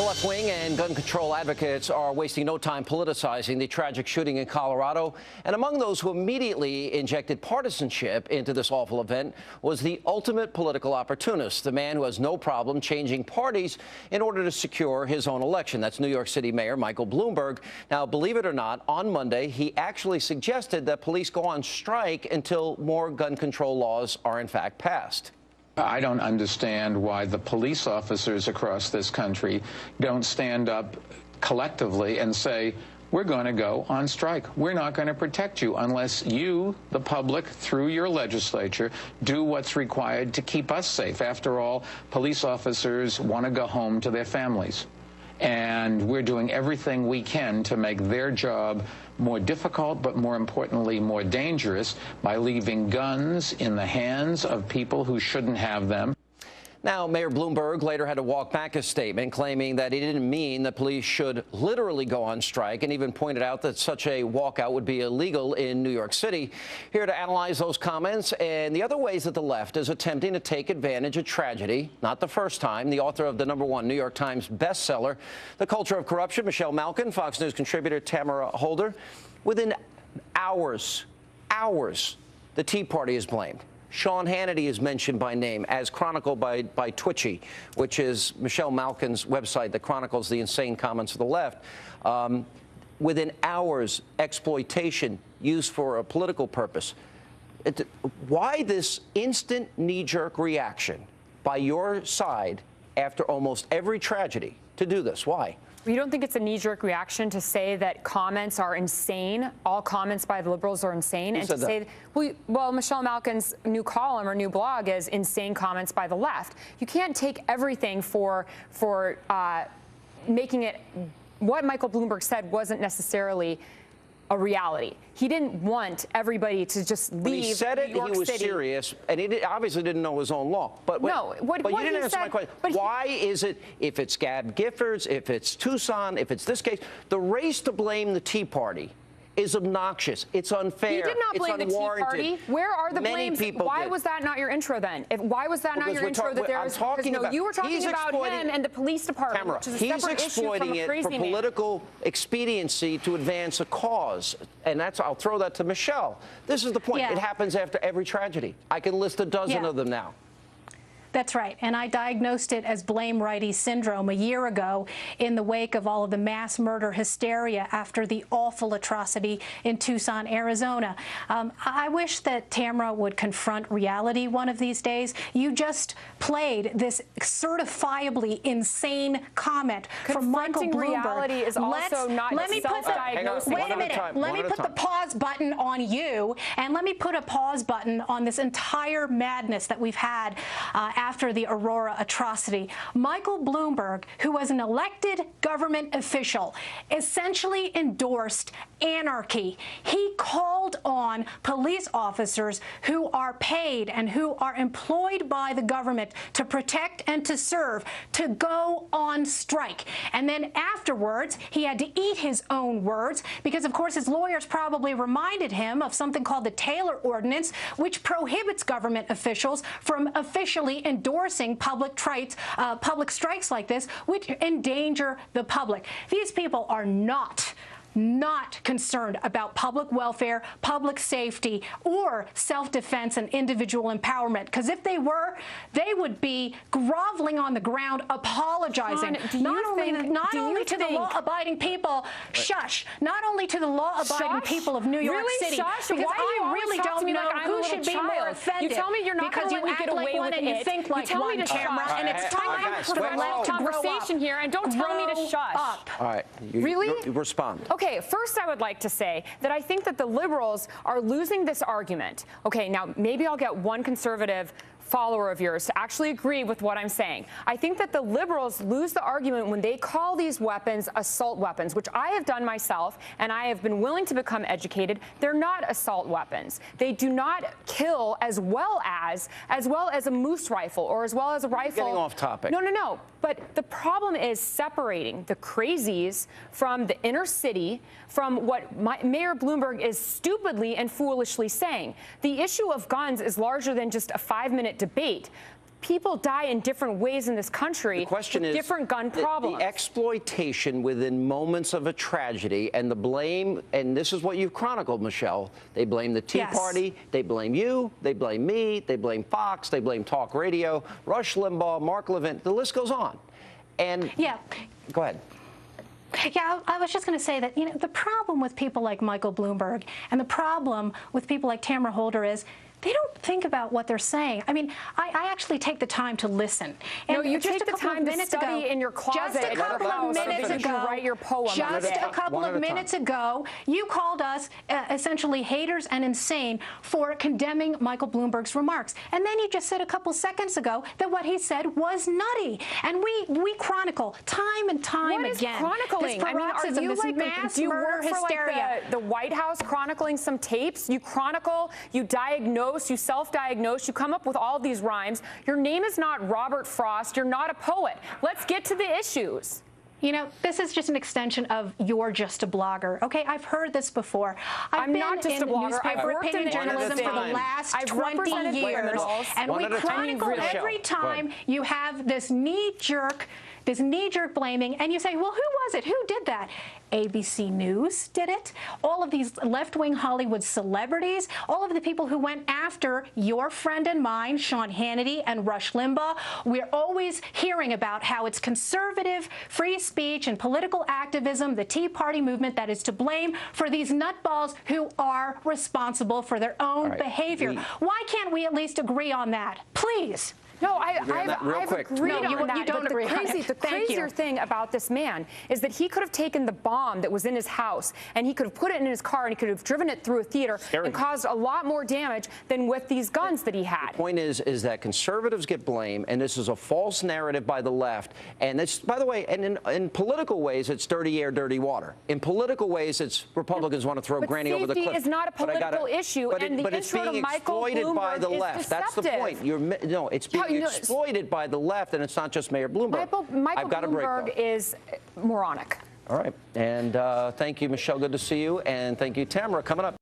left wing and gun control advocates are wasting no time politicizing the tragic shooting in Colorado. And among those who immediately injected partisanship into this awful event was the ultimate political opportunist, the man who has no problem changing parties in order to secure his own election. That's New York City Mayor Michael Bloomberg. Now, believe it or not, on Monday, he actually suggested that police go on strike until more gun control laws are in fact passed. I don't understand why the police officers across this country don't stand up collectively and say, we're going to go on strike. We're not going to protect you unless you, the public, through your legislature, do what's required to keep us safe. After all, police officers want to go home to their families. And we're doing everything we can to make their job more difficult, but more importantly, more dangerous by leaving guns in the hands of people who shouldn't have them. Now, Mayor Bloomberg later had to walk back his statement, claiming that he didn't mean the police should literally go on strike, and even pointed out that such a walkout would be illegal in New York City. Here to analyze those comments and the other ways that the left is attempting to take advantage of tragedy, not the first time, the author of the #1 New York Times bestseller, The Culture of Corruption, Michelle Malkin, Fox News contributor Tamara Holder. Within hours, the Tea Party is blamed. Sean Hannity is mentioned by name, as chronicled by Twitchy, which is Michelle Malkin's website that chronicles the insane comments of the left. Within hours, exploitation used for a political purpose. Why this instant knee-jerk reaction by your side after almost every tragedy to do this? Why? You don't think it's a knee-jerk reaction to say that comments are insane, all comments by the liberals are insane, and to say, well, Michelle Malkin's new column or new blog is insane comments by the left. You can't take everything for making it. What Michael Bloomberg said wasn't necessarily a reality. He didn't want everybody to just leave New York City. He said it, he was serious, and he obviously didn't know his own law. But you didn't answer my question. Why is it, if it's Gab Giffords, if it's Tucson, if it's this case, the race to blame the Tea Party is obnoxious. It's unfair. He did not blame the Tea Party. Where are the blames? Why was that not your intro then? Why was that not your intro that there was? No, you were talking about him and the police department, Tamara, which is a separate issue from a crazy man. He's exploiting it for political expediency to advance a cause, and I'll throw that to Michelle. This is the point. Yeah. It happens after every tragedy. I can list a dozen of them now. That's right. And I diagnosed it as blame Righty syndrome a year ago in the wake of all of the mass murder hysteria after the awful atrocity in Tucson, Arizona. I wish that Tamara would confront reality one of these days. You just played this certifiably insane comment from Michael Bloomberg. Reality is also not self-diagnosing. Wait a minute. Let me put the pause button on you, and let me put a pause button on this entire madness that we've had after the Aurora atrocity. Michael Bloomberg, who was an elected government official, essentially endorsed anarchy. He called on police officers who are paid and who are employed by the government to protect and to serve to go on strike. And then afterwards, he had to eat his own words because, of course, his lawyers probably reminded him of something called the Taylor Ordinance, which prohibits government officials from officially endorsing public strikes like this, which endanger the public. These people are not concerned about public welfare, public safety, or self-defense and individual empowerment. Because if they were, they would be groveling on the ground, apologizing. Not only to the law-abiding people, not only to the law-abiding people of New York City, because I really don't know who should be more offended. You tell me you're not going to let me get away with it. You think like one, Tamara, and it's time for the left to grow up. Here, and don't tell me to shush. All right, really? Respond. Okay. First, I would like to say that I think that the liberals are losing this argument. Okay, now maybe I'll get one conservative follower of yours to actually agree with what I'm saying. I think that the liberals lose the argument when they call these weapons assault weapons, which I have done myself, and I have been willing to become educated. They're not assault weapons. They do not kill as well as a moose rifle or as well as a rifle. Getting off topic. No. But the problem is separating the crazies from the inner city from what Mayor Bloomberg is stupidly and foolishly saying. The issue of guns is larger than just a 5-minute debate. people die in different ways in this country. The question is different gun problems. The exploitation within moments of a tragedy and the blame, and this is what you've chronicled, Michelle. They blame the Tea Party, they blame you, they blame me, they blame Fox, they blame Talk Radio, Rush Limbaugh, Mark Levin, the list goes on. And go ahead. Yeah, I was just going to say that, the problem with people like Michael Bloomberg and the problem with people like Tamara Holder is they don't think about what they're saying. I mean, I actually take the time to listen. And no, you take the time to study in your closet. Just a couple of minutes ago, write your poem. Just a couple of minutes ago, you called us essentially haters and insane for condemning Michael Bloomberg's remarks. And then you just said a couple seconds ago that what he said was nutty. And we chronicle time and time again. What is chronicling? This paroxysm, I mean, this mass murder hysteria. The White House chronicling some tapes? You chronicle, you diagnose, you self-diagnose, you come up with all these rhymes. Your name is not Robert Frost. You're not a poet. Let's get to the issues. This is just an extension of you're just a blogger. Okay, I've heard this before. I'm not just a blogger. I've worked opinion in journalism for the last 20 years, and we chronicle every time you have this knee-jerk blaming, and you say, well, who was it? Who did that? ABC News did it. All of these left-wing Hollywood celebrities, all of the people who went after your friend and mine, Sean Hannity and Rush Limbaugh. We're always hearing about how it's conservative, free speech, and political activism, the Tea Party movement, that is to blame for these nutballs who are responsible for their own behavior. Why can't we at least agree on that? Please. No, I've agreed on that. You don't agree on it. The crazier thing about this man is that he could have taken the bomb that was in his house and he could have put it in his car and he could have driven it through a theater and caused a lot more damage than with these guns that he had. The point is that conservatives get blamed, and this is a false narrative by the left. And it's, by the way, and in political ways, it's dirty air, dirty water. In political ways, it's Republicans want to throw Granny over the cliff. Safety is not a political issue, and the it's intro being to Michael exploited by the Bloomberg left. is That's the point. No, it's being exploited by the left, and it's not just Mayor Bloomberg. Michael Bloomberg is moronic. All right. And thank you, Michelle. Good to see you. And thank you, Tamara. Coming up.